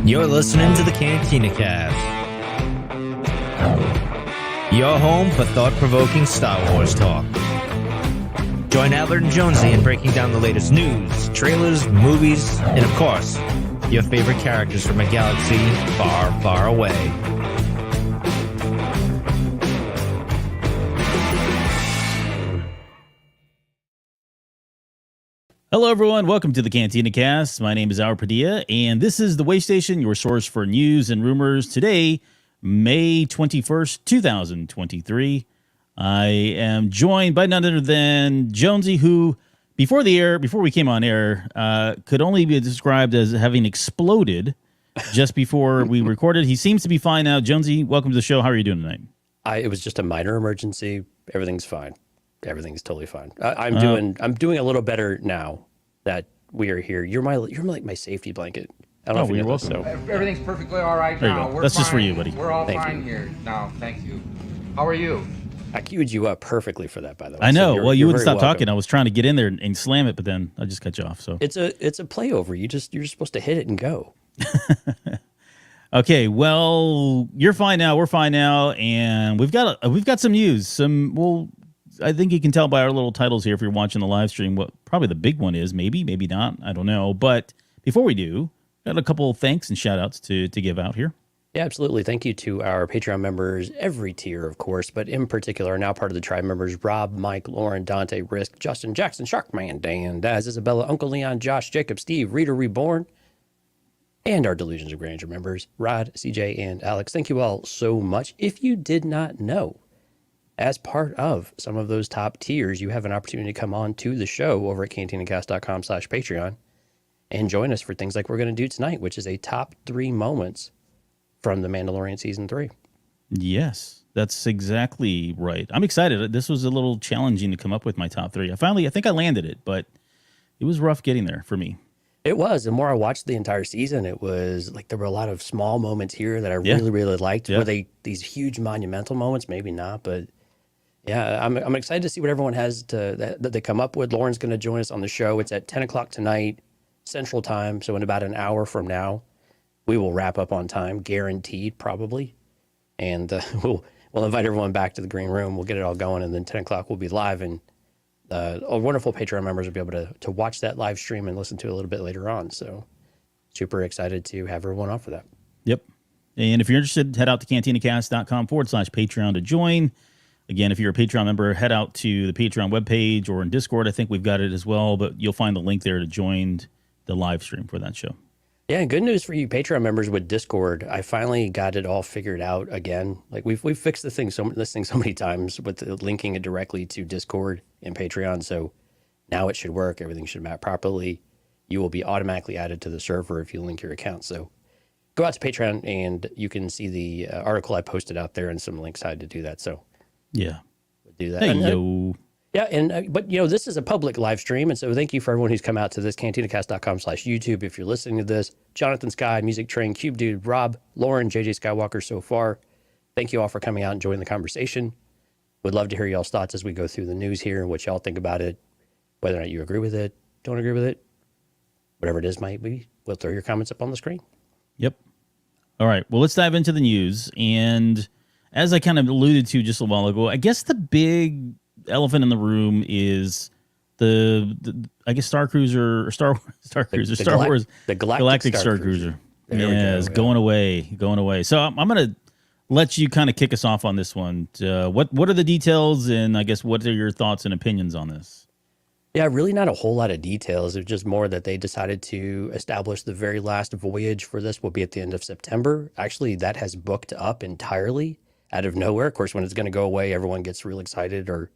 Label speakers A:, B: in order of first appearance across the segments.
A: You're listening to the Cantina Cast, your home for thought-provoking Star Wars talk. Join Adler and Jonesy in breaking down the latest news, trailers, movies, and of course, your favorite characters from a galaxy far, far away.
B: Hello, everyone. Welcome to the Cantina Cast. My name is Our Padilla, and this is the Waystation, your source for news and rumors. Today, May 21st, 2023. I am joined by none other than Jonesy, who, before we came on air, could only be described as having exploded just before we recorded. He seems to be fine now. Jonesy, welcome to the show. How are you doing tonight?
C: It was just a minor emergency. Everything's fine. Everything's totally fine. I'm doing a little better now that we are here. You're like my safety blanket. I don't know if you're welcome. So
D: everything's perfectly all right
B: there
D: now.
B: You go. That's fine. Just for you, buddy.
D: We're all
C: thank
D: fine
C: you.
D: Here now. Thank you. How are you?
C: I queued you up perfectly for that, by the way.
B: I know.
C: So
B: well, you wouldn't stop
C: welcome.
B: talking. I was trying to get in there and slam it, but then I just cut you off. So
C: it's a playover. You're just supposed to hit it and go.
B: Okay, well, you're fine now. We're fine now, and we've got some news. I think you can tell by our little titles here if you're watching the live stream what probably the big one is. Maybe not. I don't know. But before we do, got a couple of thanks and shout outs to give out here.
C: Yeah, absolutely. Thank you to our Patreon members, every tier, of course, but in particular, now part of the tribe members, Rob, Mike, Lauren, Dante, Risk, Justin, Jackson, Sharkman, Dan, Daz, Isabella, Uncle Leon, Josh, Jacob, Steve, Reader Reborn, and our Delusions of Grandeur members, Rod, CJ, and Alex. Thank you all so much. If you did not know, as part of some of those top tiers, you have an opportunity to come on to the show over at cantinacast.com/Patreon and join us for things like we're going to do tonight, which is a top 3 moments from The Mandalorian Season 3.
B: Yes, that's exactly right. I'm excited. This was a little challenging to come up with my top 3. I think I landed it, but it was rough getting there for me.
C: It was. The more I watched the entire season, it was like there were a lot of small moments here that I really, really liked.
B: Yeah.
C: Were they these huge monumental moments? Maybe not, but yeah, I'm excited to see what everyone has that they come up with. Lauren's going to join us on the show. It's at 10 o'clock tonight, Central Time. So in about an hour from now, we will wrap up on time, guaranteed, probably. And we'll invite everyone back to the green room. We'll get it all going, and then 10 o'clock we'll be live, and our wonderful Patreon members will be able to watch that live stream and listen to it a little bit later on. So super excited to have everyone on for that.
B: Yep. And if you're interested, head out to cantinacast.com/Patreon to join. Again, if you're a Patreon member, head out to the Patreon webpage or in Discord. I think we've got it as well, but you'll find the link there to join the live stream for that show.
C: Yeah, and good news for you Patreon members with Discord. I finally got it all figured out again. Like we've fixed this thing so many times with linking it directly to Discord and Patreon. So now it should work. Everything should map properly. You will be automatically added to the server if you link your account. So go out to Patreon and you can see the article I posted out there and some links how to do that. So
B: yeah,
C: do that.
B: Hey,
C: and, but this is a public live stream, and so thank you for everyone who's come out to this, cantinacast.com/YouTube. If you're listening to this, Jonathan Sky, Music Train, Cube Dude, Rob, Lauren, JJ Skywalker so far, thank you all for coming out and joining the conversation. Would love to hear y'all's thoughts as we go through the news here and what y'all think about it, whether or not you agree with it, don't agree with it, whatever it is might be. We'll throw your comments up on the screen.
B: Yep. All right, well, let's dive into the news. And as I kind of alluded to just a while ago, I guess the big elephant in the room is the Star Wars, the Galactic Starcruiser. Yes, going away. So I'm going to let you kind of kick us off on this one. What are the details, and I guess what are your thoughts and opinions on this?
C: Yeah, really not a whole lot of details. It's just more that they decided to establish the very last voyage for this will be at the end of September. Actually, that has booked up entirely out of nowhere. Of course, when it's going to go away, everyone gets real excited, or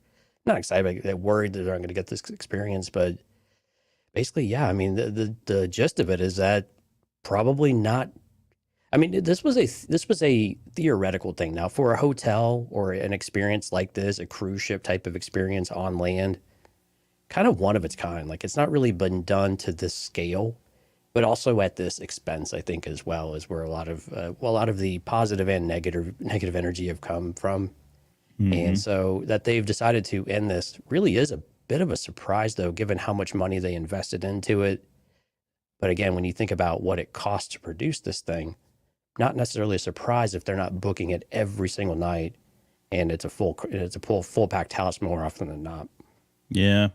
C: not excited, but they're worried that they're not going to get this experience. But basically, yeah, I mean, the gist of it is that probably not. I mean, this was a theoretical thing. Now, for a hotel or an experience like this, a cruise ship type of experience on land, kind of one of its kind. Like, it's not really been done to this scale, but also at this expense, I think, as well, is where a lot of the positive and negative energy have come from. Mm-hmm. And so that they've decided to end this really is a bit of a surprise, though, given how much money they invested into it. But again, when you think about what it costs to produce this thing, not necessarily a surprise if they're not booking it every single night, and it's a full packed house more often than not.
B: Yeah.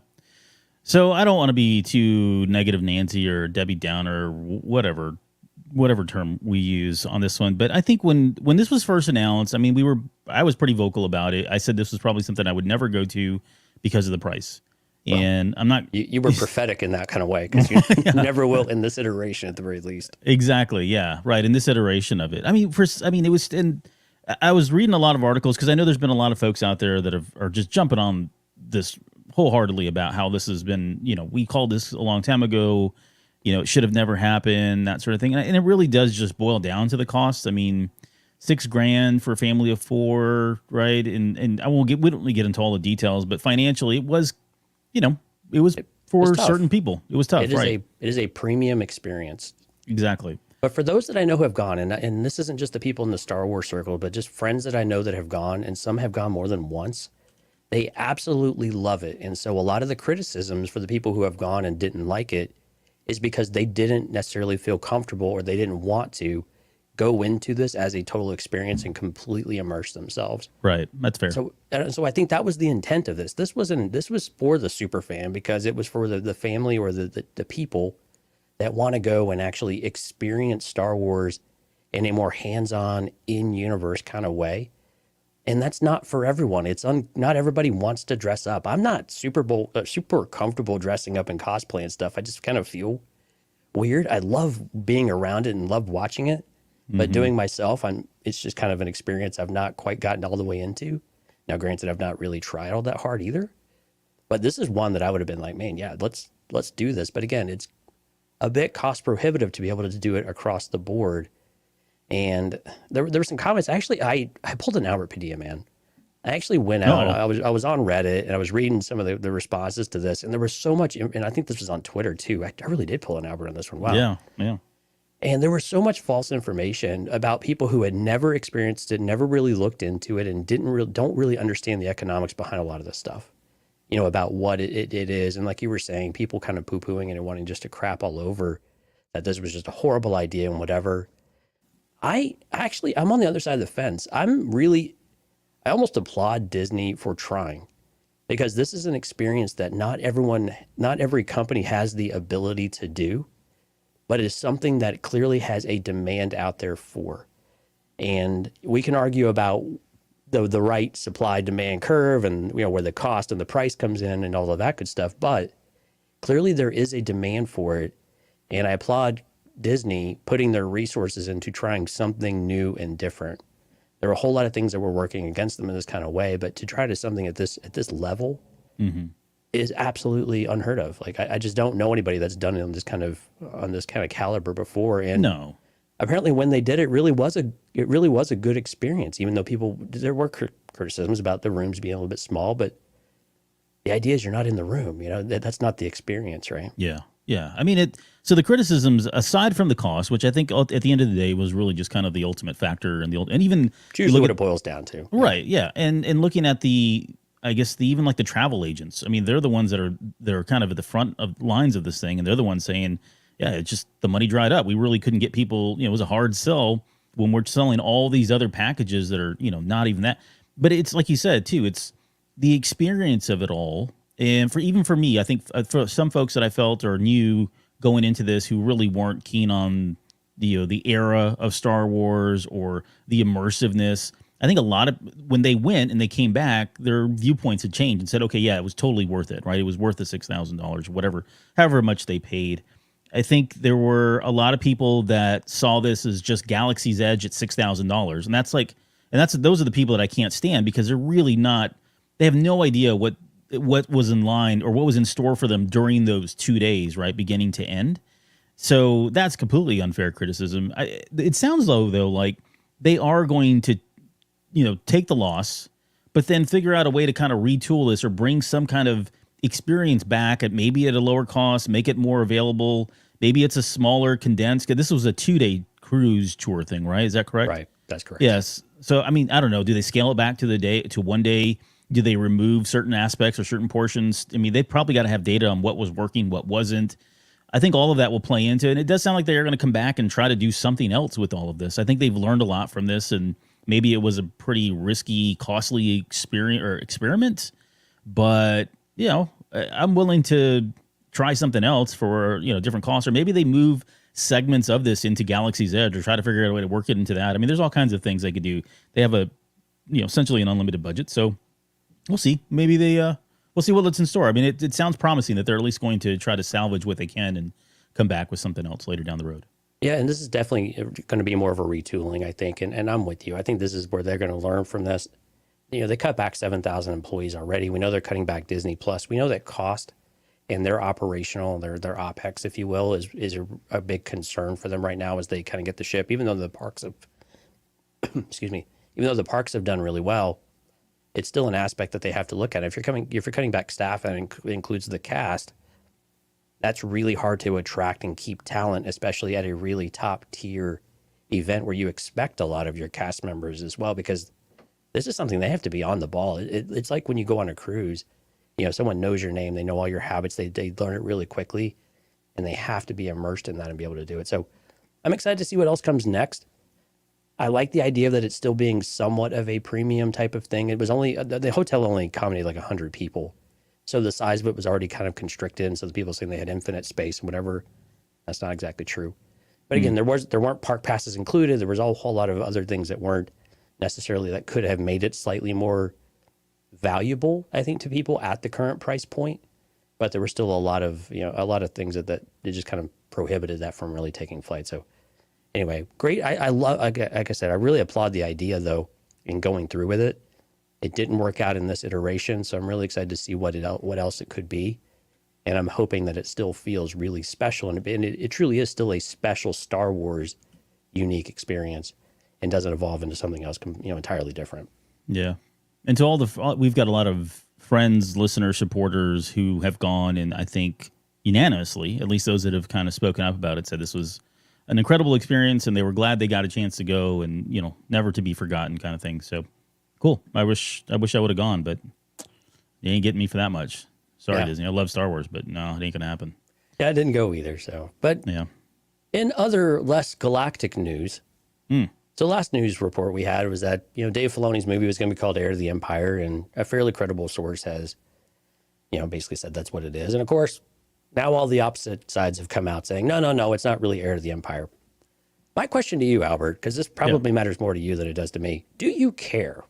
B: So I don't want to be too negative Nancy or Debbie Downer, whatever term we use on this one. But I think when this was first announced, I mean, I was pretty vocal about it. I said this was probably something I would never go to because of the price. Well, and I'm not. You
C: were prophetic in that kind of way, because you never will in this iteration, at the very least.
B: Exactly. Yeah. Right. In this iteration of it. I mean, it was. And I was reading a lot of articles because I know there's been a lot of folks out there that are just jumping on this wholeheartedly about how this has been. We called this a long time ago. It should have never happened. That sort of thing. And it really does just boil down to the cost. I mean, $6,000 for a family of 4, right? And we don't really get into all the details, but financially, it was. It was for certain people. It was tough,
C: It is a premium experience.
B: Exactly.
C: But for those that I know who have gone, and this isn't just the people in the Star Wars circle, but just friends that I know that have gone, and some have gone more than once, they absolutely love it. And so a lot of the criticisms for the people who have gone and didn't like it is because they didn't necessarily feel comfortable, or they didn't want to go into this as a total experience and completely immerse themselves.
B: Right. That's fair.
C: So I think that was the intent of this. This was for the super fan, because it was for the family or the people that want to go and actually experience Star Wars in a more hands-on, in-universe kind of way. And that's not for everyone. Not everybody wants to dress up. I'm not super comfortable dressing up in cosplay and stuff. I just kind of feel weird. I love being around it and love watching it. But doing myself, it's just kind of an experience I've not quite gotten all the way into. Now, granted, I've not really tried all that hard either. But this is one that I would have been like, man, yeah, let's do this. But again, it's a bit cost prohibitive to be able to do it across the board. And there were some comments. Actually, I pulled an Albert Padilla, man. I actually went out. I was on Reddit, and I was reading some of the responses to this. And there was so much, and I think this was on Twitter too. I really did pull an Albert on this one. Wow.
B: Yeah.
C: And there was so much false information about people who had never experienced it, never really looked into it, and don't really understand the economics behind a lot of this stuff. About what it is. And like you were saying, people kind of poo-pooing and wanting just to crap all over that this was just a horrible idea and whatever. I'm on the other side of the fence. I almost applaud Disney for trying, because this is an experience that not every company has the ability to do, but it is something that clearly has a demand out there for. And we can argue about the right supply demand curve and where the cost and the price comes in and all of that good stuff, but clearly there is a demand for it. And I applaud Disney putting their resources into trying something new and different. There are a whole lot of things that were working against them in this kind of way, but to try to something at this level is absolutely unheard of. Like I just don't know anybody that's done it on this kind of caliber before. And
B: no,
C: apparently when they did it, really was a good experience. Even though there were criticisms about the rooms being a little bit small, but the idea is you're not in the room. That's not the experience, right?
B: Yeah. I mean, so the criticisms, aside from the cost, which I think at the end of the day was really just kind of the ultimate factor, and even
C: usually what it boils down to,
B: right? Yeah, and looking at even like the travel agents. I mean, they're the ones that are kind of at the front of lines of this thing, and they're the ones saying, yeah, it's just the money dried up. We really couldn't get people. It was a hard sell when we're selling all these other packages that are not even that. But it's like you said too. It's the experience of it all. And for me, I think for some folks that I felt or knew going into this who really weren't keen on the era of Star Wars or the immersiveness, I think a lot of when they went and they came back, their viewpoints had changed and said, okay, yeah, it was totally worth it, right? It was worth the $6,000 or however much they paid. I think there were a lot of people that saw this as just Galaxy's Edge at $6,000, and those are the people that I can't stand, because they're really not. They have no idea what was in line or what was in store for them during those 2 days, right, beginning to end. So that's completely unfair criticism. It sounds though like they are going to, take the loss, but then figure out a way to kind of retool this or bring some kind of experience back at maybe at a lower cost, make it more available. Maybe it's a smaller condensed. This was a 2-day cruise tour thing, right? Is that correct?
C: Right. That's correct.
B: Yes. So, I mean, I don't know. Do they scale it back to 1 day Do they remove certain aspects or certain portions? I mean, they probably got to have data on what was working, what wasn't. I think all of that will play into it. And it does sound like they are going to come back and try to do something else with all of this. I think they've learned a lot from this, and maybe it was a pretty risky, costly experiment. But, you know, I'm willing to try something else for, you know, different costs. Or maybe they move segments of this into Galaxy's Edge or try to figure out a way to work it into that. I mean, there's all kinds of things they could do. They have a, you know, essentially an unlimited budget. So we'll see. Maybe we'll see what's in store. I mean, it sounds promising that they're at least going to try to salvage what they can and come back with something else later down the road.
C: Yeah, and this is definitely going to be more of a retooling, I think. And I'm with you. I think this is where they're going to learn from this. You know, they cut back 7,000 employees already. We know they're cutting back Disney Plus. We know that cost and their operational, their OPEX, if you will, is a big concern for them right now as they kind of get the ship. Even though the parks have, excuse me, even though the parks have done really well, it's still an aspect that they have to look at. If you're cutting back staff and includes the cast, that's really hard to attract and keep talent, especially at a really top tier event where you expect a lot of your cast members as well, because this is something they have to be on the ball. It's like when you go on a cruise, you know, someone knows your name, they know all your habits, they learn it really quickly, and they have to be immersed in that and be able to do it. So I'm excited to see what else comes next. I like the idea that it's still being somewhat of a premium type of thing. It was only, the hotel only accommodated like 100 people. So the size of it was already kind of constricted. And so the people saying they had infinite space and whatever, that's not exactly true. But again, there weren't park passes included. There was a whole lot of other things that weren't necessarily, that could have made it slightly more valuable, I think, to people at the current price point. But there were still a lot of things that just kind of prohibited that from really taking flight. So anyway, great. I love, like I said, I really applaud the idea though in going through with it. It didn't work out in this iteration, so I'm really excited to see what else it could be. And I'm hoping that it still feels really special, and it truly is still a special Star Wars unique experience, and doesn't evolve into something else, entirely different.
B: Yeah, and to we've got a lot of friends, listeners, supporters who have gone, and I think unanimously, at least those that have kind of spoken up about it, said this was an incredible experience, and they were glad they got a chance to go, and never to be forgotten kind of thing. So cool. I wish I would have gone, but you ain't getting me for that much. Sorry, Disney. I love Star Wars, but no, it ain't gonna happen.
C: Yeah, I didn't go either. So, but
B: yeah.
C: In other less galactic news, so last news report we had was that Dave Filoni's movie was going to be called Heir to the Empire, and a fairly credible source has, basically said that's what it is. And of course, now all the opposite sides have come out saying no, it's not really Heir to the Empire. My question to you, Albert, because this probably matters more to you than it does to me: do you care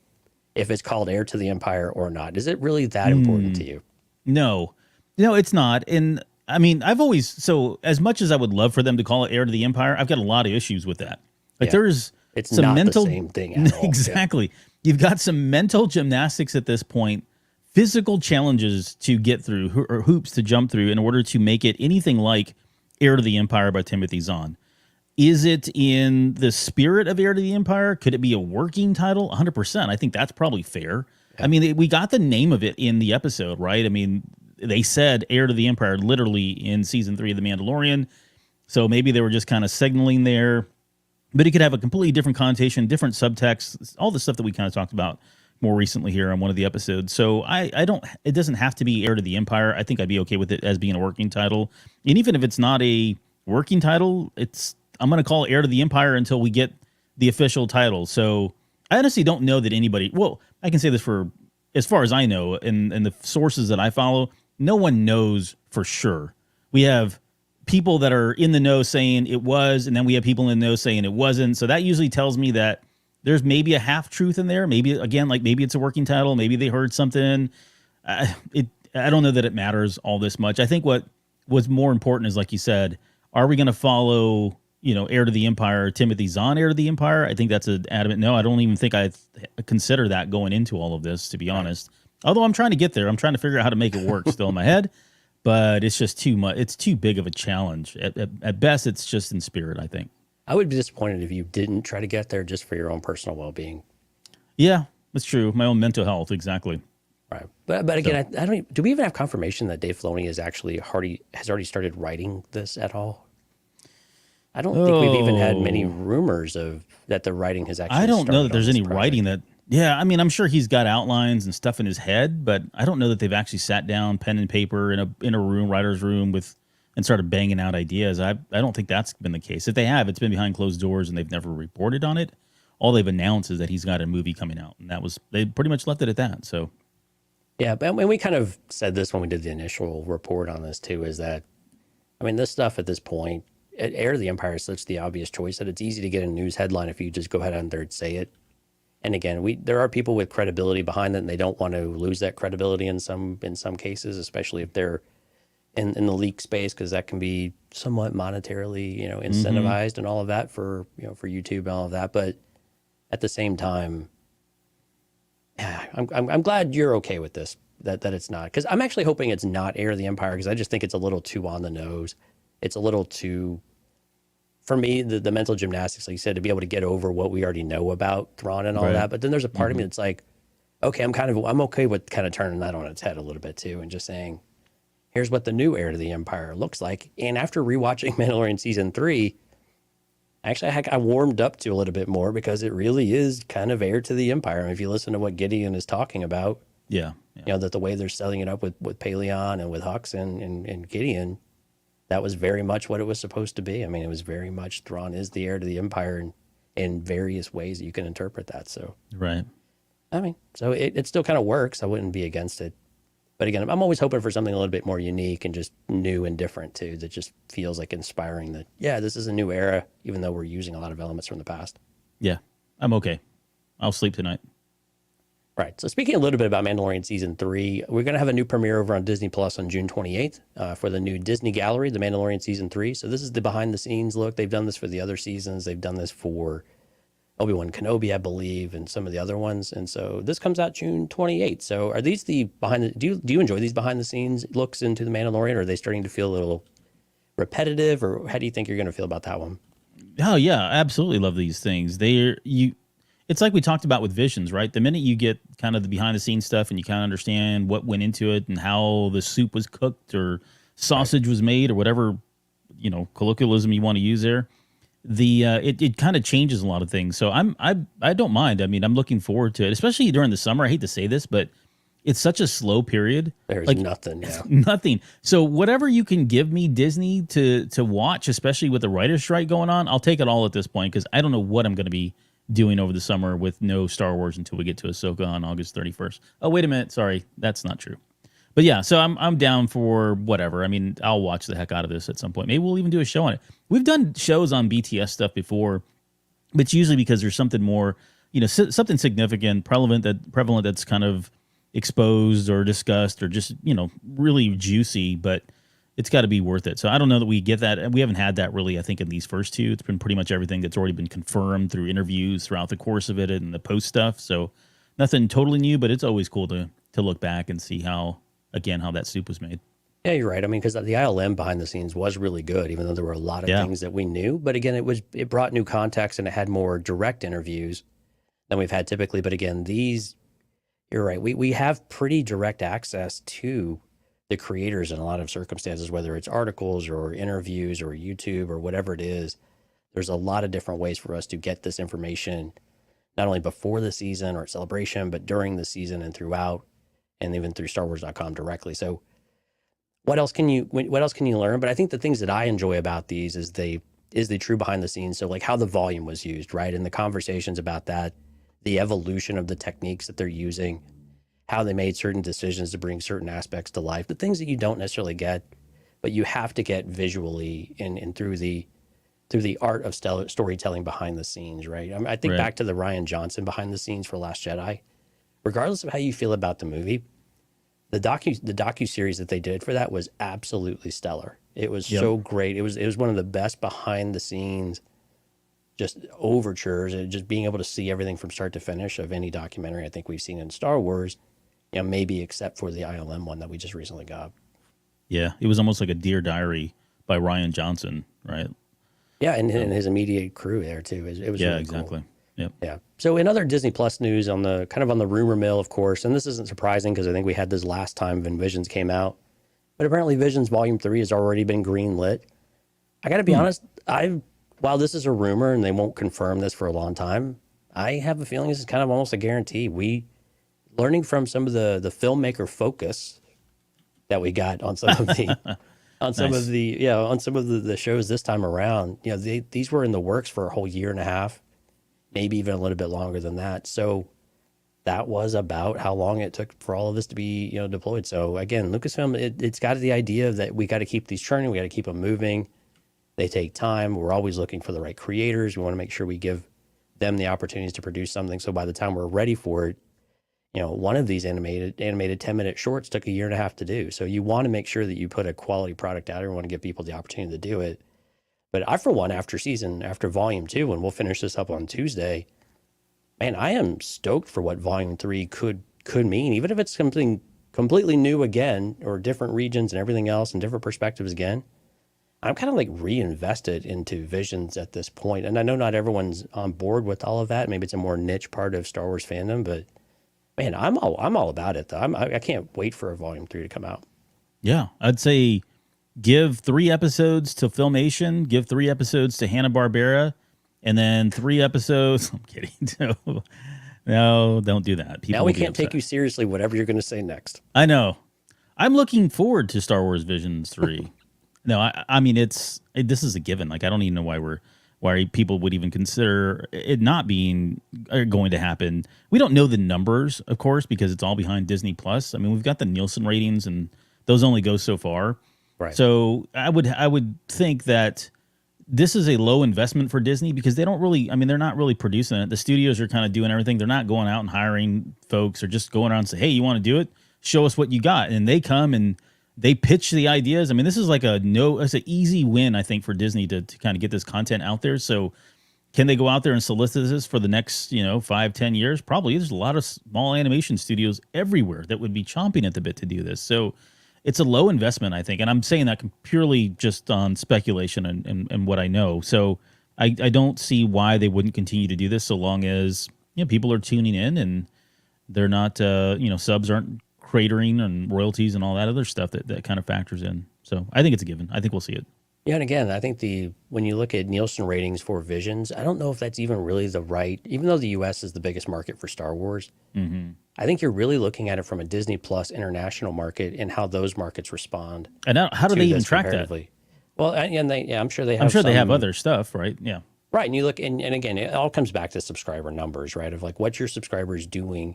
C: if it's called Heir to the Empire or not? Is it really that important to you?
B: No, it's not. And I mean, so as much as I would love for them to call it Heir to the Empire, I've got a lot of issues with that. Like
C: it's
B: some
C: not
B: mental,
C: the same thing at all.
B: Exactly. Yeah. You've got some mental gymnastics at this point, physical challenges to get through, or hoops to jump through in order to make it anything like Heir to the Empire by Timothy Zahn. Is it in the spirit of Heir to the Empire? Could it be a working title? 100%. I think that's probably fair. Yeah. I mean, we got the name of it in the episode, right? I mean, they said Heir to the Empire literally in season 3 of The Mandalorian. So maybe they were just kind of signaling there. But it could have a completely different connotation, different subtext, all the stuff that we kind of talked about more recently here on one of the episodes. So it doesn't have to be Heir to the Empire. I think I'd be okay with it as being a working title. And even if it's not a working title, I'm going to call it Heir to the Empire until we get the official title. So I honestly don't know that anybody, well, I can say this for as far as I know, and the sources that I follow, no one knows for sure. We have people that are in the know saying it was, and then we have people in the know saying it wasn't. So that usually tells me that there's maybe a half truth in there. Maybe, again, like maybe it's a working title. Maybe they heard something. I don't know that it matters all this much. I think what was more important is, like you said, are we going to follow, Heir to the Empire, Timothy Zahn, Heir to the Empire? I think that's an adamant no. I don't even think I consider that going into all of this, to be honest. Although I'm trying to get there. I'm trying to figure out how to make it work still in my head. But it's just too much. It's too big of a challenge. At best, it's just in spirit, I think.
C: I would be disappointed if you didn't try to get there just for your own personal well-being.
B: Yeah, that's true. My own mental health, exactly.
C: Right. But again, I don't. Do we even have confirmation that Dave Filoni has already started writing this at all? I don't think we've even had many rumors of that the writing has actually.
B: I don't know that there's any
C: project.
B: writing that Yeah, I mean, I'm sure he's got outlines and stuff in his head, but I don't know that they've actually sat down, pen and paper in a room, writer's room and started banging out ideas. I don't think that's been the case. If they have, it's been behind closed doors and they've never reported on it. All they've announced is that he's got a movie coming out, and they pretty much left it at that. So,
C: Yeah, but and we kind of said this when we did the initial report on this too, is that, I mean, this stuff at this point, Heir of the Empire is such the obvious choice that it's easy to get a news headline if you just go ahead on there and say it. And again, there are people with credibility behind it, and they don't want to lose that credibility in some cases, especially if they're in the leak space, because that can be somewhat monetarily, incentivized and all of that for YouTube and all of that. But at the same time, yeah, I'm glad you're okay with this, that it's not, because I'm actually hoping it's not Heir of the Empire, because I just think it's a little too on the nose. It's a little too, for me, the mental gymnastics, like you said, to be able to get over what we already know about Thrawn and all that. But then there's a part of me that's like, okay, I'm okay with kind of turning that on its head a little bit too, and just saying, here's what the new Heir to the Empire looks like. And after rewatching Mandalorian season 3, actually I warmed up to a little bit more, because it really is kind of Heir to the Empire. I mean, if you listen to what Gideon is talking about, that the way they're selling it up with Paleon and with Hux and Gideon, that was very much what it was supposed to be. I mean, it was very much Thrawn is the heir to the Empire in various ways that you can interpret that. So,
B: right.
C: I mean, so it still kind of works. I wouldn't be against it. But again, I'm always hoping for something a little bit more unique and just new and different too, that just feels like inspiring that, yeah, this is a new era, even though we're using a lot of elements from the past.
B: Yeah, I'm okay. I'll sleep tonight.
C: Right. So speaking a little bit about Mandalorian Season 3, we're going to have a new premiere over on Disney Plus on June 28th for the new Disney Gallery, the Mandalorian Season 3. So this is the behind-the-scenes look. They've done this for the other seasons. They've done this for Obi-Wan Kenobi, I believe, and some of the other ones. And so this comes out June 28th. So are these the do you enjoy these behind-the-scenes looks into the Mandalorian, or are they starting to feel a little repetitive, or how do you think you're going to feel about that one?
B: Oh, yeah, I absolutely love these things. It's like we talked about with Visions, right? The minute you get kind of the behind the scenes stuff and you kind of understand what went into it and how the soup was cooked or sausage was made or whatever, colloquialism you want to use there, it kind of changes a lot of things. So I don't mind. I mean, I'm looking forward to it, especially during the summer. I hate to say this, but it's such a slow period.
C: There's nothing. Yeah.
B: Nothing. So whatever you can give me, Disney, to watch, especially with the writer's strike going on, I'll take it all at this point, because I don't know what I'm going to be doing over the summer with no Star Wars until we get to Ahsoka on August 31st. Oh, wait a minute. Sorry. That's not true. But yeah, so I'm down for whatever. I mean, I'll watch the heck out of this at some point. Maybe we'll even do a show on it. We've done shows on BTS stuff before, but it's usually because there's something more, something significant, prevalent that's kind of exposed or discussed or just, really juicy, but it's got to be worth it. So I don't know that we get that. We haven't had that really, I think, in these first two. It's been pretty much everything that's already been confirmed through interviews throughout the course of it and the post stuff. So nothing totally new, but it's always cool to look back and see how that soup was made. Yeah,
C: you're right. I mean, because the ILM behind the scenes was really good, even though there were a lot of things that we knew. But again, it brought new context, and it had more direct interviews than we've had typically. But again, you're right. We have pretty direct access to the creators in a lot of circumstances, whether it's articles or interviews or YouTube or whatever it is. There's a lot of different ways for us to get this information, not only before the season or at Celebration, but during the season and throughout, and even through StarWars.com directly. So what else can you learn? But I think the things that I enjoy about these is the true behind the scenes. So like how the volume was used, right? And the conversations about that, the evolution of the techniques that they're using, how they made certain decisions to bring certain aspects to life, the things that you don't necessarily get, but you have to get visually and through the art of storytelling behind the scenes, right? I mean, I think back to the Rian Johnson behind the scenes for Last Jedi. Regardless of how you feel about the movie, the docu-series that they did for that was absolutely stellar. It was so great. It was one of the best behind the scenes just overtures, and just being able to see everything from start to finish of any documentary I think we've seen in Star Wars, maybe except for the ILM one that we just recently got. Yeah,
B: it was almost like a Dear Diary by Rian Johnson, right?
C: Yeah, and his immediate crew there too. It was really
B: exactly.
C: Cool.
B: Yep.
C: Yeah. So in other Disney Plus news on the rumor mill, of course, and this isn't surprising because I think we had this last time when Visions came out, but apparently Visions Volume 3 has already been greenlit. I got to be honest, while this is a rumor and they won't confirm this for a long time, I have a feeling this is kind of almost a guarantee. Learning from some of the filmmaker focus that we got on some of the on some
B: Nice.
C: of the on some of the shows this time around. These were in the works for a whole year and a half, maybe even a little bit longer than that. So that was about how long it took for all of this to be deployed. So again, Lucasfilm, it's got the idea that we got to keep these churning, we got to keep them moving. They take time. We're always looking for the right creators. We want to make sure we give them the opportunities to produce something. So by the time we're ready for it, one of these animated 10-minute shorts took a year and a half to do. So you want to make sure that you put a quality product out there. You want to give people the opportunity to do it. But I, for one, after volume 2, and we'll finish this up on Tuesday, man, I am stoked for what volume 3 could mean, even if it's something completely new again, or different regions and everything else and different perspectives again. I'm kind of like reinvested into Visions at this point. And I know not everyone's on board with all of that. Maybe it's a more niche part of Star Wars fandom, but man, I'm all about it though. I can't wait for a volume 3 to come out.
B: Yeah, I'd say give 3 episodes to Filmation, give 3 episodes to Hanna-Barbera, and then 3 episodes. I'm kidding. No, don't do that. People
C: now we
B: will be
C: can't
B: upset.
C: take you seriously, whatever you're going to say next.
B: I know. I'm looking forward to Star Wars Visions 3. No, I mean this is a given. Like I don't even know why people would even consider it not being going to happen. We don't know the numbers, of course, because it's all behind Disney Plus. I mean, we've got the Nielsen ratings, and those only go so far.
C: Right.
B: So I would think that this is a low investment for Disney because they don't really. I mean, they're not really producing it. The studios are kind of doing everything. They're not going out and hiring folks or just going out and say, "Hey, you want to do it? Show us what you got." And they come and they pitch the ideas. I mean, this is like it's an easy win, I think, for Disney to kind of get this content out there. So can they go out there and solicit this for the next, 5-10 years? Probably. There's a lot of small animation studios everywhere that would be chomping at the bit to do this. So it's a low investment, I think. And I'm saying that purely just on speculation and what I know. So I don't see why they wouldn't continue to do this so long as people are tuning in and they're not, subs aren't cratering and royalties and all that other stuff that kind of factors in. So I think it's a given. I think we'll see it.
C: Yeah, and again, I think when you look at Nielsen ratings for Visions, I don't know if that's even really the right, even though the U.S. is the biggest market for Star Wars, I think you're really looking at it from a Disney Plus international market and how those markets respond.
B: And how do they even track that?
C: comparatively. Well, I'm sure they have.
B: I'm sure they have other stuff, right? Yeah.
C: Right, and you look, and again, it all comes back to subscriber numbers, right? Of like what your subscribers doing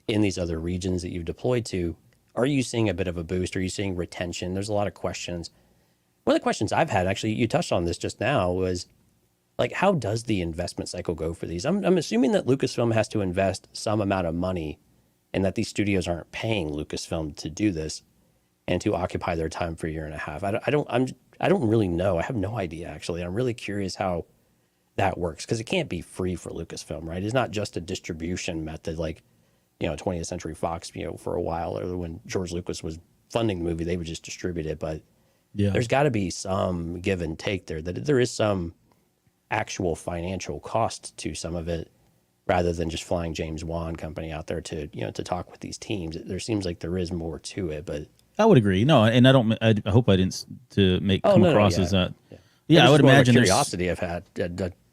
C: in these other regions that you've deployed to. Are you seeing a bit of a boost? Are you seeing retention? There's a lot of questions. One of the questions I've had, actually, you touched on this just now, was like, how does the investment cycle go for these? I'm assuming that Lucasfilm has to invest some amount of money and that these studios aren't paying Lucasfilm to do this and to occupy their time for a year and a half. I don't really know. I have no idea, actually. I'm really curious how that works because it can't be free for Lucasfilm, right? It's not just a distribution method like 20th Century Fox, for a while, or when George Lucas was funding the movie, they would just distribute it. But there's got to be some give and take there, that there is some actual financial cost to some of it, rather than just flying James Wan Company out there to talk with these teams. There seems like there is more to it, but
B: I would agree. No, and I hope I didn't come across as that. Yeah, I would imagine
C: curiosity I've had.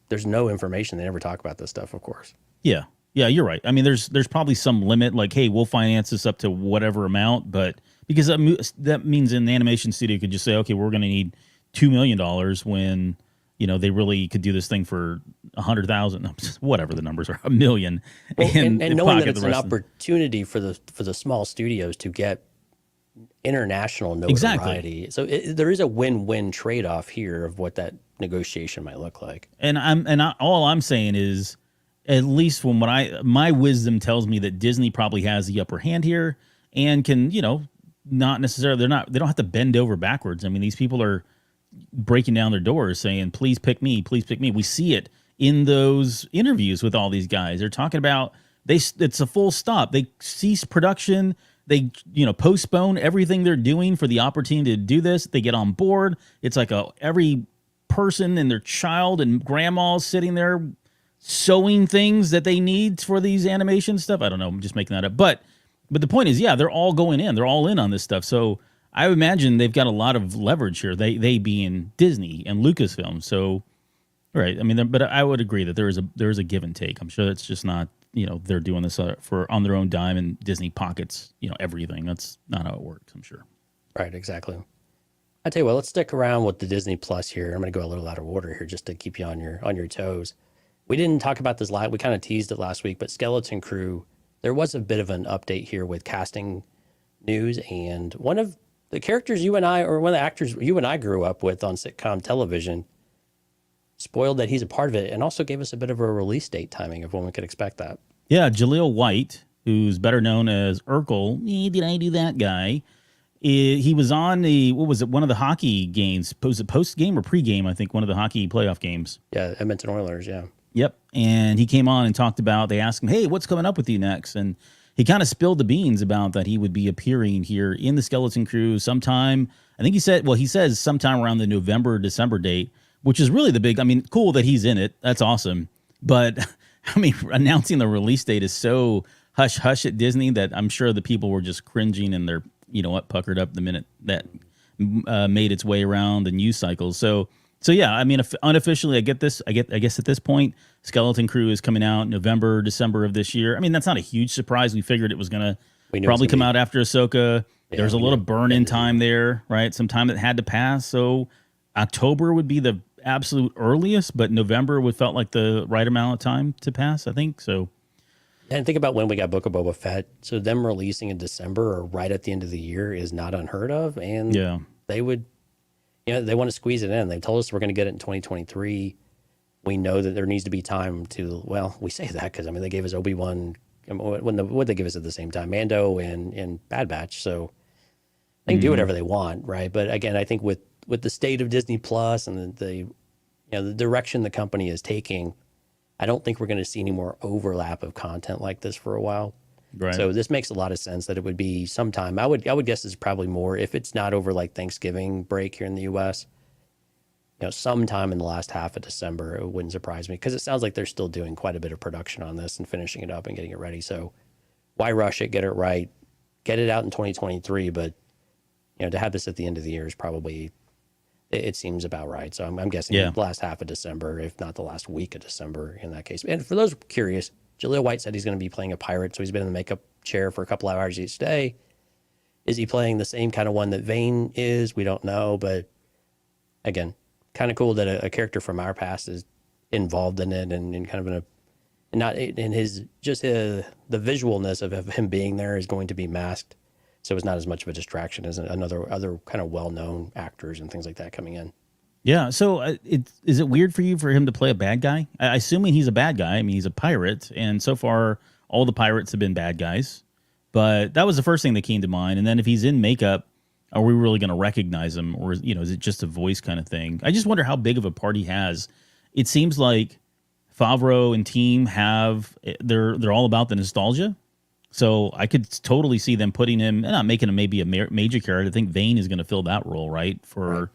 C: There's no information. They never talk about this stuff, of course.
B: Yeah. Yeah, you're right. I mean, there's probably some limit, like, hey, we'll finance this up to whatever amount, but because that means an animation studio could just say, okay, we're going to need $2 million when they really could do this thing for 100,000, whatever the numbers are, $1 million,
C: and knowing that it's an opportunity for the small studios to get international notoriety. Exactly. So there is a win-win trade-off here of what that negotiation might look like.
B: And all I'm saying is, at least from what my wisdom tells me, that Disney probably has the upper hand here and can, not necessarily, they don't have to bend over backwards. I mean, these people are breaking down their doors saying, please pick me, please pick me. We see it in those interviews with all these guys. They're talking about, it's a full stop. They cease production. They, postpone everything they're doing for the opportunity to do this. They get on board. It's like every person and their child and grandma sitting there sewing things that they need for these animation stuff. I don't know. I'm just making that up. But the point is, they're all going in. They're all in on this stuff. So I imagine they've got a lot of leverage here. They being Disney and Lucasfilm. So, Right. I mean, but I would agree that there is a give and take. I'm sure it's just not, they're doing this for on their own dime and Disney pockets, everything. That's not how it works, I'm sure.
C: Right, exactly. I tell you what, let's stick around with the Disney Plus here. I'm going to go a little out of order here just to keep you on your toes. We didn't talk about this we kind of teased it last week, but Skeleton Crew, there was a bit of an update here with casting news, and one of the characters one of the actors you and I grew up with on sitcom television spoiled that he's a part of it and also gave us a bit of a release date timing of when we could expect that.
B: Yeah, Jaleel White, who's better known as Urkel, did I do that guy? He was on one of the hockey games. Was it post-game or pre-game? I think one of the hockey playoff games.
C: Yeah, Edmonton Oilers, yeah.
B: Yep, and he came on and talked about, they asked him, hey, what's coming up with you next? And he kind of spilled the beans about that he would be appearing here in the Skeleton Crew sometime. I think he says sometime around the November, December date, which is really cool that he's in it. That's awesome. But, announcing the release date is so hush-hush at Disney that I'm sure the people were just cringing and they're, puckered up the minute that made its way around the news cycles. So yeah, unofficially, I guess at this point, Skeleton Crew is coming out November, December of this year. That's not a huge surprise. We figured it was going to probably come out after Ahsoka. Yeah, there's a little burn-in time there, right? Some time that had to pass. So October would be the absolute earliest, but November would felt like the right amount of time to pass, I think. So,
C: and think about when we got Book of Boba Fett. So them releasing in December or right at the end of the year is not unheard of. And
B: yeah,
C: they would, they want to squeeze it in. They told us we're going to get it in 2023. We know that there needs to be time to, we say that because, they gave us Obi-Wan, what they give us at the same time, Mando and Bad Batch. So they can do whatever they want, right? But again, I think with the state of Disney Plus and the direction the company is taking, I don't think we're going to see any more overlap of content like this for a while.
B: Right.
C: So this makes a lot of sense that it would be sometime. I would guess it's probably more if it's not over like Thanksgiving break here in the U.S. Sometime in the last half of December. It wouldn't surprise me because it sounds like they're still doing quite a bit of production on this and finishing it up and getting it ready. So why rush it? Get it right. Get it out in 2023. But to have this at the end of the year is probably. It seems about right. So I'm guessing the last half of December, if not the last week of December in that case. And for those curious, Jaleel White said he's going to be playing a pirate. So he's been in the makeup chair for a couple of hours each day. Is he playing the same kind of one that Vane is? We don't know. But again, kind of cool that a character from our past is involved in it and kind of the visualness of him being there is going to be masked. So it's not as much of a distraction as other kind of well-known actors and things like that coming in.
B: Yeah. So is it weird for him to play a bad guy? Assuming he's a bad guy. He's a pirate, and so far all the pirates have been bad guys. But that was the first thing that came to mind. And then if he's in makeup, are we really going to recognize him, or is it just a voice kind of thing? I just wonder how big of a part he has. It seems like Favreau and team they're all about the nostalgia. So I could totally see them putting him, and not making him maybe a major character. I think Vane is going to fill that role, right, for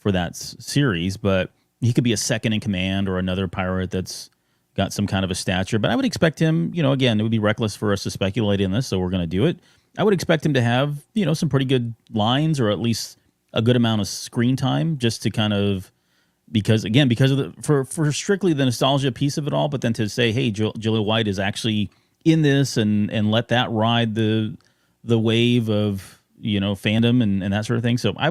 B: that series. But he could be a second in command or another pirate that's got some kind of a stature. But I would expect him, again, it would be reckless for us to speculate in this, so we're going to do it. I would expect him to have, some pretty good lines or at least a good amount of screen time just to kind of, because of for strictly the nostalgia piece of it all, but then to say, hey, Jaleel White is actually in this and let that ride the wave of fandom and that sort of thing. So I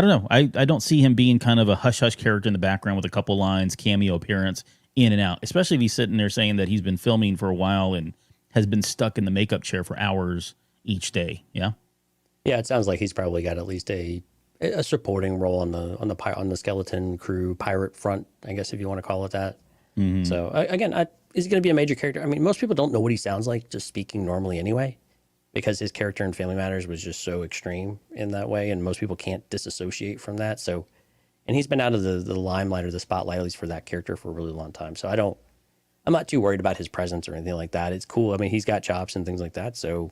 B: don't know. I don't see him being kind of a hush hush character in the background with a couple lines, cameo appearance in and out. Especially if he's sitting there saying that he's been filming for a while and has been stuck in the makeup chair for hours each day. Yeah.
C: Yeah, it sounds like he's probably got at least a supporting role on the Skeleton Crew pirate front, I guess if you want to call it that. Mm-hmm. So again, is he going to be a major character? Most people don't know what he sounds like just speaking normally anyway, because his character in Family Matters was just so extreme in that way, and most people can't disassociate from that. So, and he's been out of the limelight or the spotlight, at least for that character, for a really long time. So I'm not too worried about his presence or anything like that. It's cool. He's got chops and things like that. So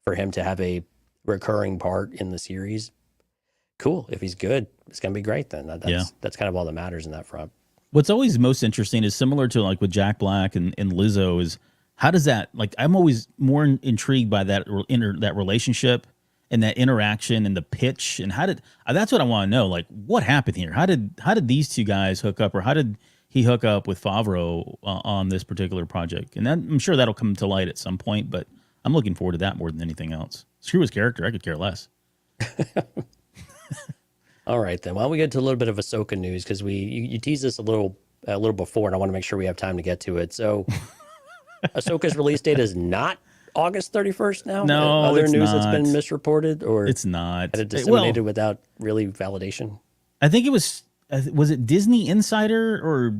C: for him to have a recurring part in the series, cool. If he's good, it's going to be great then. That's kind of all that matters in that front.
B: What's always most interesting is similar to like with Jack Black and Lizzo is how does that, I'm always more intrigued by that relationship and that interaction and the pitch and that's what I want to know. Like what happened here? How did these two guys hook up, or how did he hook up with Favreau on this particular project, and I'm sure that'll come to light at some point. But I'm looking forward to that more than anything else. Screw his character, I could care less.
C: All right, then. Why don't we get to a little bit of Ahsoka news, because you teased this a little before, and I want to make sure we have time to get to it. So, Ahsoka's release date is not August 31st now.
B: No,
C: other
B: it's
C: news
B: not.
C: that's been misreported, or
B: It's not.
C: had it disseminated without really validation.
B: I think it was it Disney Insider or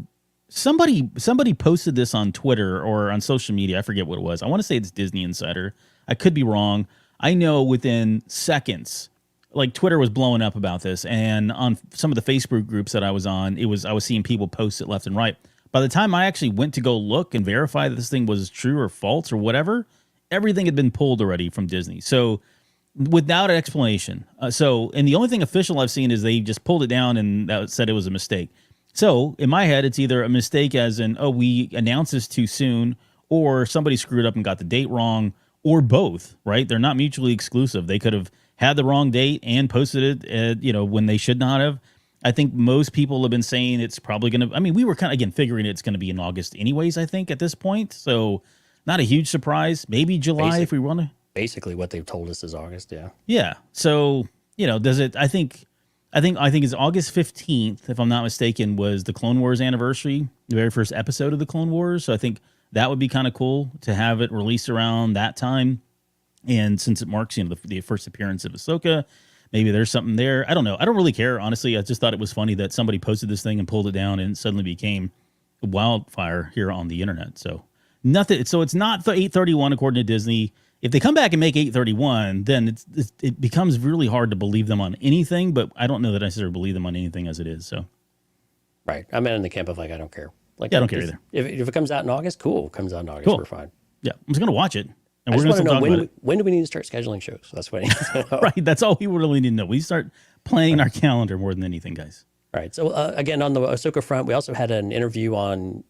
B: somebody posted this on Twitter or on social media. I forget what it was. I want to say it's Disney Insider. I could be wrong. I know within seconds, like Twitter was blowing up about this, and on some of the Facebook groups that I was on, I was seeing people post it left and right. By the time I actually went to go look and verify that this thing was true or false or whatever, everything had been pulled already from Disney. So without an explanation. And the only thing official I've seen is they just pulled it down and that said it was a mistake. So in my head, it's either a mistake as in, oh, we announced this too soon, or somebody screwed up and got the date wrong, or both, right? They're not mutually exclusive. They could have had the wrong date and posted it, when they should not have. I think most people have been saying it's probably going to, I mean, we were kind of, again, figuring it's going to be in August anyways, I think, at this point. So not a huge surprise. Maybe July if we want to.
C: Basically what they've told us is August, yeah.
B: Yeah. So, does it, I think it's August 15th, if I'm not mistaken, was the Clone Wars anniversary, the very first episode of the Clone Wars. So I think that would be kind of cool to have it released around that time. And since it marks, the first appearance of Ahsoka, maybe there's something there. I don't know. I don't really care, honestly. I just thought it was funny that somebody posted this thing and pulled it down and it suddenly became a wildfire here on the internet. So nothing. So it's not the 831 according to Disney. If they come back and make 831, then it becomes really hard to believe them on anything. But I don't know that I necessarily believe them on anything as it is. So,
C: right. I'm in the camp of I don't care.
B: I don't care either.
C: If it comes out in August, cool. It comes out in August,
B: cool.
C: We're fine.
B: Yeah, I'm just gonna watch it, and
C: I
B: we're
C: just
B: gonna
C: want to
B: talk
C: know
B: about it.
C: when do we need to start scheduling shows? That's what I need to know.
B: Right. That's all we really need to know. We start planning our calendar more than anything, guys.
C: All right. So again, on the Ahsoka front, we also had an interview on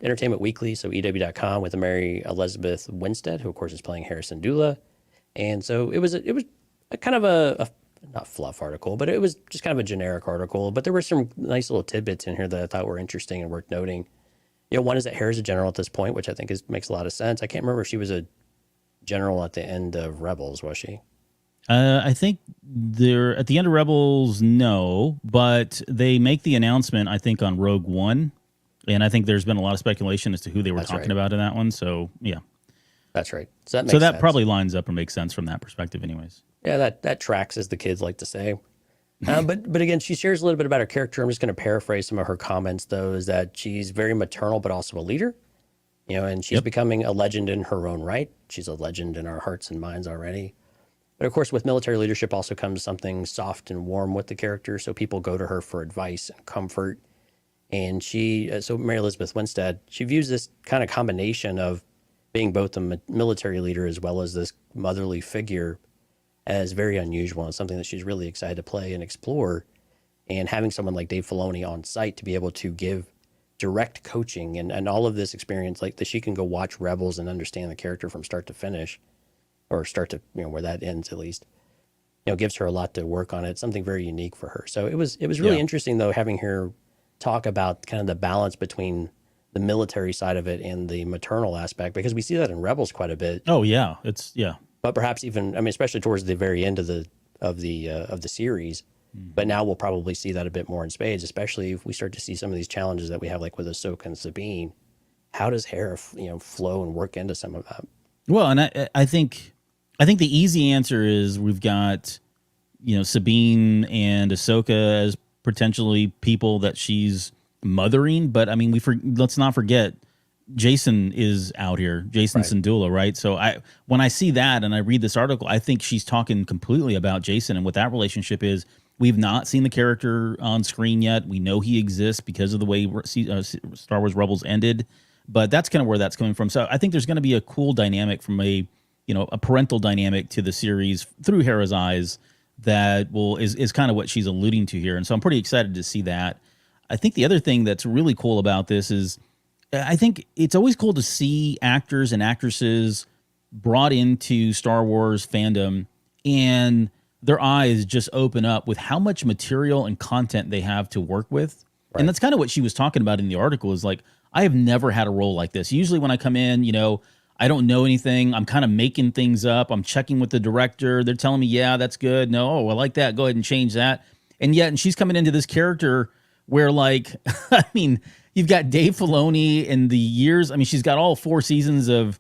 C: Entertainment Weekly, so EW.com, with Mary Elizabeth Winstead, who of course is playing Harrison Dula. And so it was a kind of a not fluff article, but it was just kind of a generic article. But there were some nice little tidbits in here that I thought were interesting and worth noting. One is that Heir is a general at this point, which I think makes a lot of sense. I can't remember if she was a general at the end of Rebels, was she?
B: I think they're at the end of Rebels, no, but they make the announcement, I think, on Rogue One. And I think there's been a lot of speculation as to who they were talking about in that one. So, yeah.
C: That's right. So that makes
B: that
C: sense.
B: Probably lines up and makes sense from that perspective anyways.
C: Yeah, that tracks, as the kids like to say. But again, she shares a little bit about her character. I'm just going to paraphrase some of her comments, though, is that she's very maternal, but also a leader. And she's becoming a legend in her own right. She's a legend in our hearts and minds already. But of course, with military leadership also comes something soft and warm with the character. So people go to her for advice and comfort. And so Mary Elizabeth Winstead, she views this kind of combination of being both a military leader as well as this motherly figure as very unusual and something that she's really excited to play and explore. And having someone like Dave Filoni on site to be able to give direct coaching and all of this experience, like that she can go watch Rebels and understand the character from start to finish, or start to, where that ends at least, gives her a lot to work on. It's something very unique for her. So it was really interesting, though, having her talk about kind of the balance between the military side of it and the maternal aspect, because we see that in Rebels quite a bit.
B: Oh yeah, but
C: perhaps even, especially towards the very end of the series. But now we'll probably see that a bit more in spades, especially if we start to see some of these challenges that we have, like with Ahsoka and Sabine. How does Heir, flow and work into some of that?
B: Well, and I think the easy answer is we've got, Sabine and Ahsoka as potentially people that she's mothering, but I mean, let's not forget Jason is out here, Jason Syndulla, right? So when I see that and I read this article, I think she's talking completely about Jason and what that relationship is. We've not seen the character on screen yet. We know he exists because of the way Star Wars Rebels ended, but that's kind of where that's coming from. So I think there's going to be a cool dynamic from a parental dynamic to the series through Hera's eyes that is kind of what she's alluding to here. And so I'm pretty excited to see that. I think the other thing that's really cool about this is I think it's always cool to see actors and actresses brought into Star Wars fandom and their eyes just open up with how much material and content they have to work with. And that's kind of what she was talking about in the article is like, I have never had a role like this. Usually when I come in, I don't know anything. I'm kind of making things up. I'm checking with the director. They're telling me, yeah, that's good. No, I like that. Go ahead and change that. And she's coming into this character where like, I mean, you've got Dave Filoni in the years. I mean, she's got all 4 seasons of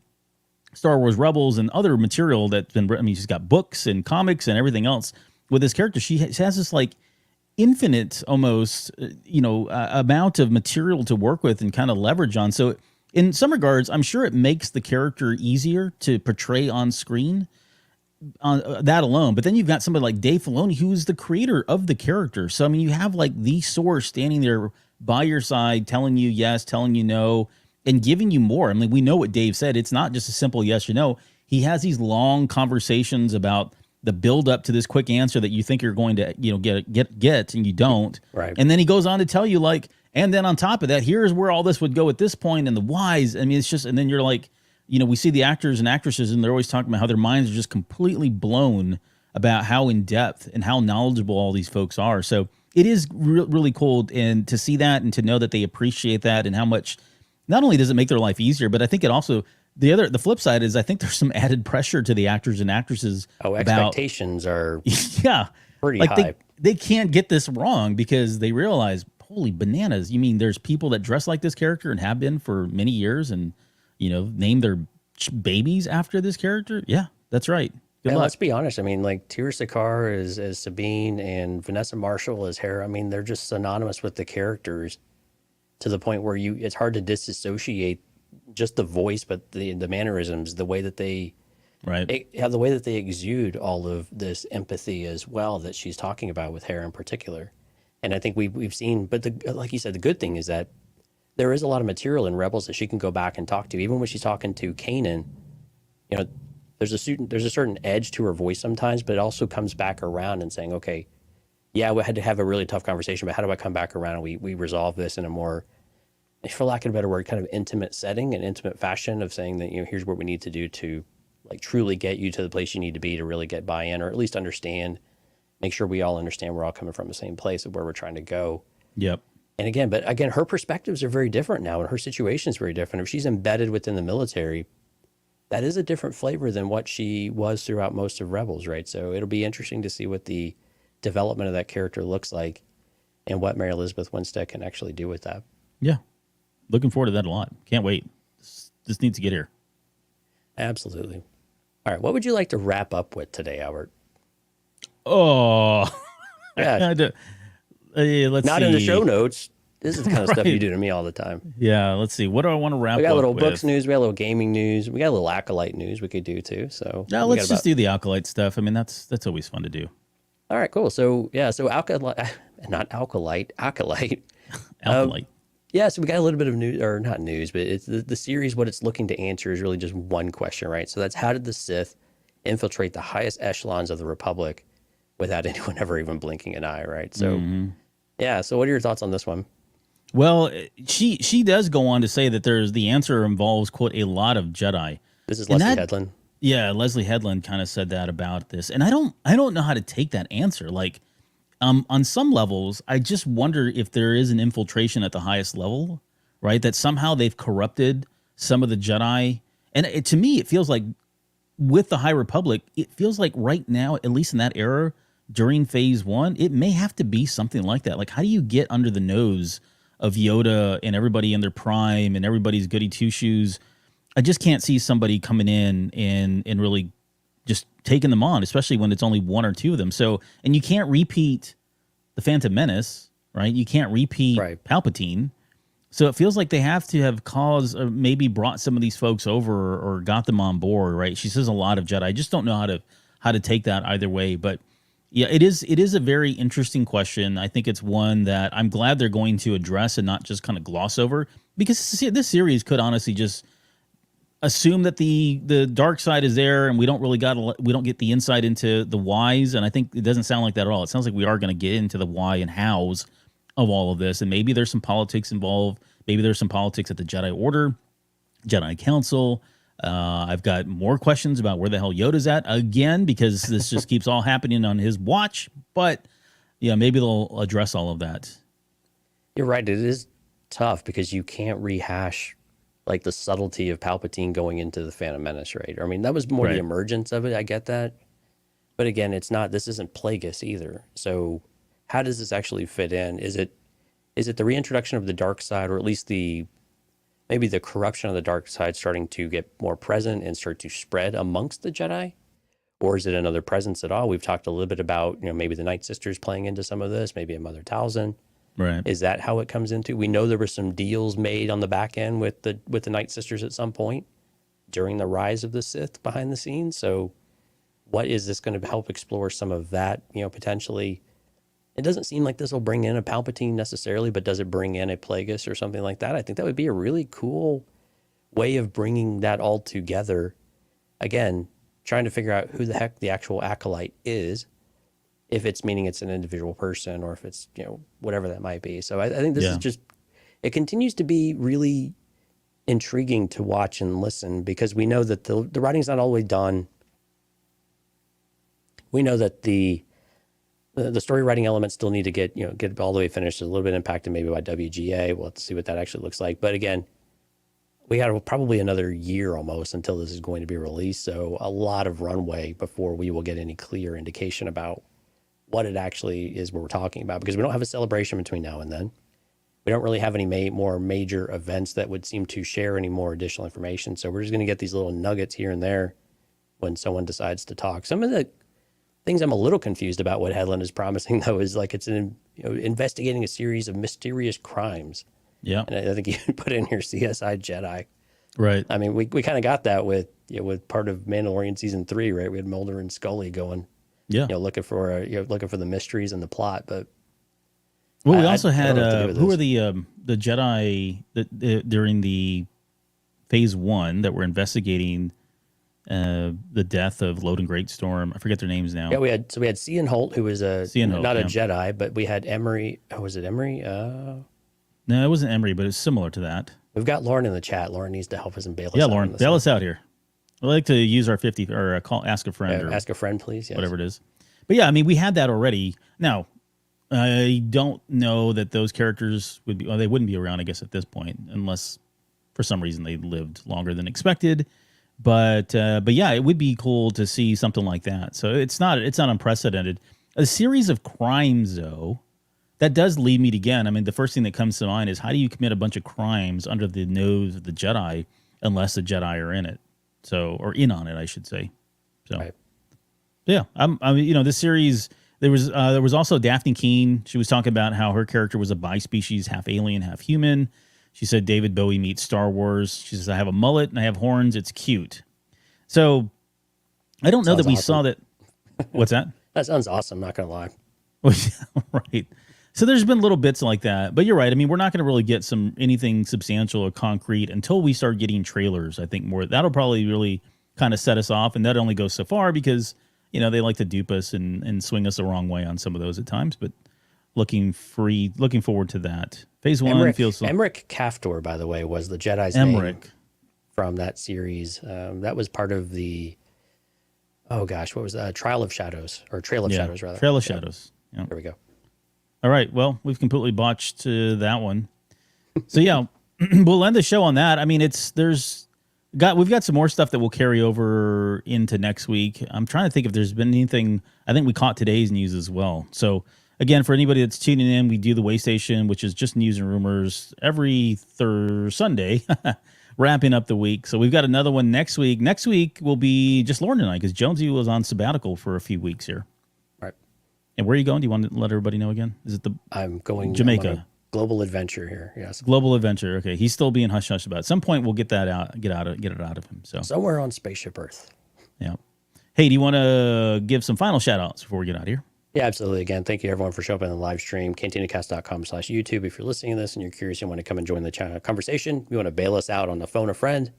B: Star Wars Rebels and other material that's been, she's got books and comics and everything else. With this character, she has this like infinite almost, amount of material to work with and kind of leverage on. So in some regards, I'm sure it makes the character easier to portray on screen on that alone. But then you've got somebody like Dave Filoni, who is the creator of the character. So, I mean, you have like the source standing there by your side, telling you yes, telling you no, and giving you more. I mean, we know what Dave said. It's not just a simple yes or no. He has these long conversations about the build up to this quick answer that you think you're going to, get, and you don't.
C: Right.
B: And then he goes on to tell you like, and then on top of that, here's where all this would go at this point and the whys. I mean, it's just, and then you're like, we see the actors and actresses and they're always talking about how their minds are just completely blown about how in depth and how knowledgeable all these folks are. So it is really cool and to see that and to know that they appreciate that and how much, not only does it make their life easier, but I think it also, the flip side is I think there's some added pressure to the actors and actresses.
C: Oh, expectations are pretty
B: like
C: high.
B: They can't get this wrong because they realize, holy bananas. You mean there's people that dress like this character and have been for many years and, name their babies after this character? Yeah, that's right. Good luck.
C: Let's be honest. I mean, like Tira Sakar as Sabine and Vanessa Marshall as Heir. I mean, they're just synonymous with the characters to the point where it's hard to disassociate just the voice, but the mannerisms, the way that they the way that they exude all of this empathy as well that she's talking about with Heir in particular. And I think we've seen, but like you said, the good thing is that there is a lot of material in Rebels that she can go back and talk to. Even when she's talking to Kanan, there's a certain edge to her voice sometimes, but it also comes back around and saying, okay, yeah, we had to have a really tough conversation, but how do I come back around and we resolve this in a more, for lack of a better word, kind of intimate setting and intimate fashion of saying that, here's what we need to do to like truly get you to the place you need to be to really get buy-in or at least understand, make sure we all understand we're all coming from the same place of where we're trying to go.
B: Yep.
C: And again, her perspectives are very different now and her situation is very different. If she's embedded within the military, that is a different flavor than what she was throughout most of Rebels, right? So it'll be interesting to see what the development of that character looks like and what Mary Elizabeth Winstead can actually do with that.
B: Yeah. Looking forward to that a lot. Can't wait. This needs to get here.
C: Absolutely. All right. What would you like to wrap up with today, Albert?
B: Oh,
C: yeah.
B: Let's
C: Not
B: see.
C: in the show notes. This is the kind of stuff you do to me all the time.
B: Yeah. Let's see. What do I want to wrap up with?
C: We got a little books news. We got a little gaming news. We got a little Acolyte news we could do too. So
B: yeah, let's just do the Acolyte stuff. I mean, that's always fun to do.
C: All right, cool. So Acolyte.
B: Acolyte.
C: Yeah, so we got a little bit of news, or not news, but it's the series. What it's looking to answer is really just one question, right? So that's how did the Sith infiltrate the highest echelons of the Republic without anyone ever even blinking an eye, right? So, yeah. So what are your thoughts on this one?
B: Well, she does go on to say that the answer involves, quote, a lot of Jedi.
C: This is Leslie Headland.
B: Yeah, Leslie Headland kind of said that about this, and I don't know how to take that answer. Like, on some levels, I just wonder if there is an infiltration at the highest level, right? That somehow they've corrupted some of the Jedi. And to me, it feels like with the High Republic, it feels like right now, at least in that era, during Phase 1, it may have to be something like that. Like, how do you get under the nose of Yoda and everybody in their prime and everybody's goody two-shoes? I just can't see somebody coming in and really just taking them on, especially when it's only one or two of them. So, and you can't repeat the Phantom Menace, right? You can't repeat Palpatine. So it feels like they have to have caused or maybe brought some of these folks over or got them on board, right? She says a lot of Jedi. I just don't know how to take that either way. But yeah, it is a very interesting question. I think it's one that I'm glad they're going to address and not just kind of gloss over, because this series could honestly just assume that the dark side is there and we don't get the insight into the whys. And I think it doesn't sound like that at all. It sounds like we are going to get into the why and hows of all of this. And maybe there's some politics involved. Maybe there's some politics at the Jedi Order, Jedi Council. I've got more questions about where the hell Yoda's at again, because this just keeps all happening on his watch. But yeah, maybe they'll address all of that.
C: You're right. It is tough because you can't rehash like the subtlety of Palpatine going into the Phantom Menace, right? I mean, that was more the
B: Right.
C: emergence of it. I get that. But again, it's not, this isn't Plagueis either. So how does this actually fit in? Is it the reintroduction of the dark side, or at least maybe the corruption of the dark side starting to get more present and start to spread amongst the Jedi? Or is it another presence at all? We've talked a little bit about, maybe the Night Sisters playing into some of this, maybe a Mother Talzin.
B: Right.
C: Is that how it comes into? We know there were some deals made on the back end with the Night Sisters at some point during the rise of the Sith behind the scenes. So what is this going to help explore some of that, potentially? It doesn't seem like this will bring in a Palpatine necessarily, but does it bring in a Plagueis or something like that? I think that would be a really cool way of bringing that all together. Again, trying to figure out who the heck the actual Acolyte is, if it's meaning it's an individual person or if it's, whatever that might be. So I think this is just, it continues to be really intriguing to watch and listen, because we know that the writing's not all the way done. We know that the story writing elements still need to get all the way finished. There's a little bit impacted maybe by WGA. We'll have to see what that actually looks like. But again, we got probably another year almost until this is going to be released. So a lot of runway before we will get any clear indication about what it actually is we're talking about, because we don't have a celebration between now and then. We don't really have any more major events that would seem to share any more additional information. So we're just going to get these little nuggets here and there when someone decides to talk. Some of the things I'm a little confused about what Headland is promising, though, is like it's investigating a series of mysterious crimes.
B: Yeah.
C: And I think you put in here CSI Jedi.
B: Right.
C: I mean, we kind of got that with part of Mandalorian season 3, right? We had Mulder and Scully going, looking for the mysteries and the plot. But
B: well, we also
C: I
B: had
C: don't know what to do with
B: who
C: this.
B: are the Jedi that during the phase 1 that were investigating the death of Loden Greatstorm. I forget their names now.
C: Yeah, we had Cian Holt, who was not a
B: yeah.
C: Jedi, but we had Emery. Oh, was it Emery?
B: No, it wasn't Emery, but it's similar to that.
C: We've got Lauren in the chat. Lauren needs to help us and bail us out.
B: Yeah, Lauren,
C: on this
B: bail
C: one.
B: us out here. I like to use our 50 or ask a friend or
C: Ask a friend, please. Yes.
B: whatever it is. But yeah, I mean, we had that already. Now, I don't know that those characters would be, well, they wouldn't be around, I guess, at this point, unless for some reason they lived longer than expected. But yeah, it would be cool to see something like that. So it's not unprecedented. A series of crimes, though, that does lead me to, again, I mean, the first thing that comes to mind is, how do you commit a bunch of crimes under the nose of the Jedi unless the Jedi are in it? So, or in on it, I should say. So,
C: Right.
B: yeah, I mean, this series, there was also Daphne Keene. She was talking about how her character was a bi-species, half alien, half human. She said David Bowie meets Star Wars. She says, I have a mullet and I have horns. It's cute. So I don't know that we saw that. What's that?
C: That sounds awesome. Not gonna lie.
B: Right. So there's been little bits like that, but you're right. I mean, we're not going to really get anything substantial or concrete until we start getting trailers. I think more that'll probably really kind of set us off, and that only goes so far because they like to dupe us and swing us the wrong way on some of those at times. But looking forward to that. Phase 1 feels
C: Emmerich Kaftor, by the way, was the Jedi's name from that series. That was part of the what was that? Trail of Shadows rather.
B: Trail of Shadows. Yeah.
C: There we go.
B: All right. Well, we've completely botched that one. So yeah, we'll end the show on that. I mean, we've got some more stuff that will carry over into next week. I'm trying to think if there's been anything. I think we caught today's news as well. So again, for anybody that's tuning in, we do the Waystation, which is just news and rumors every Sunday, wrapping up the week. So we've got another one next week. Next week will be just Lauren and I, because Jonesy was on sabbatical for a few weeks here.
C: Right.
B: And where are you going? Do you want to let everybody know again? Is it
C: I'm going
B: Jamaica?
C: I'm on a global adventure here. Yes.
B: Global adventure. Okay. He's still being hush hush about it. At some point we'll get that out, get it out of him. So
C: somewhere on Spaceship Earth.
B: Yeah. Hey, do you want to give some final shout outs before we get out of here?
C: Yeah, absolutely. Again, thank you everyone for showing up in the live stream, cantinacast.com/YouTube. If you're listening to this and you're curious and want to come and join the conversation, you want to bail us out on the phone a friend.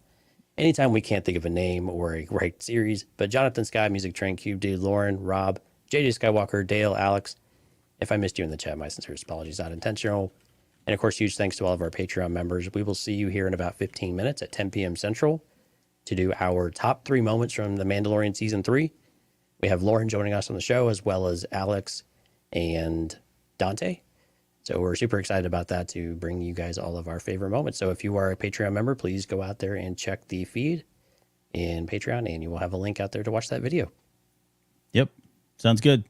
C: Anytime we can't think of a name or a right series, but Jonathan Sky, Music Train, Cube Dude, Lauren, Rob, JJ Skywalker, Dale, Alex. If I missed you in the chat, my sincerest apologies, not intentional. And of course, huge thanks to all of our Patreon members. We will see you here in about 15 minutes at 10 p.m. Central to do our top 3 moments from The Mandalorian Season 3. We have Lauren joining us on the show, as well as Alex and Dante. So we're super excited about that to bring you guys all of our favorite moments. So if you are a Patreon member, please go out there and check the feed in Patreon, and you will have a link out there to watch that video.
B: Yep. Sounds good.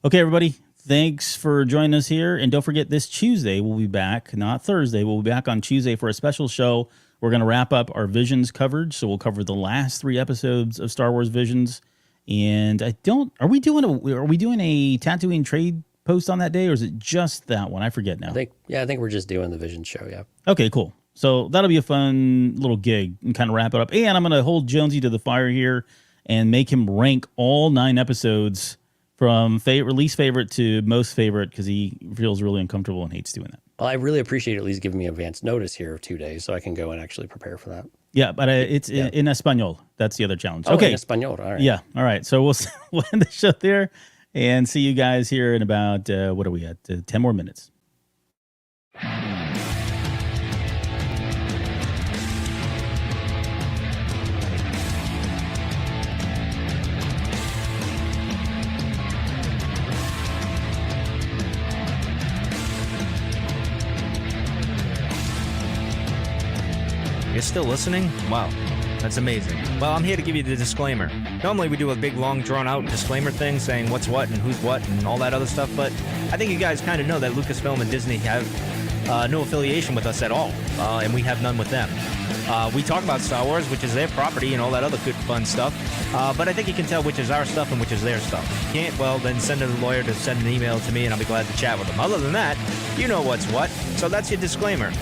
B: Okay, everybody. Thanks for joining us here. And don't forget, this Tuesday we'll be back, not Thursday. We'll be back on Tuesday for a special show. We're going to wrap up our Visions coverage. So we'll cover the last 3 episodes of Star Wars Visions. And are we doing a Tatooine trade post on that day, or is it just that one? I forget now.
C: I think we're just doing the Vision show. Yeah.
B: Okay, cool. So that'll be a fun little gig and kind of wrap it up. And I'm going to hold Jonesy to the fire here and make him rank all 9 episodes from least favorite to most favorite, because he feels really uncomfortable and hates doing that.
C: Well, I really appreciate at least giving me advance notice here of 2 days so I can go and actually prepare for that.
B: Yeah, but it's in Espanol. That's the other challenge.
C: Oh,
B: okay.
C: in Espanol. All right.
B: Yeah. All right. So we'll end the show there and see you guys here in about, what are we at? 10 more minutes.
A: You're still listening? Wow, that's amazing. Well, I'm here to give you the disclaimer. Normally we do a big, long, drawn-out disclaimer thing saying what's what and who's what and all that other stuff, but I think you guys kind of know that Lucasfilm and Disney have no affiliation with us at all, and we have none with them. We talk about Star Wars, which is their property and all that other good, fun stuff, but I think you can tell which is our stuff and which is their stuff. If you can't, well, then send a lawyer to send an email to me, and I'll be glad to chat with them. Other than that, you know what's what, so that's your disclaimer.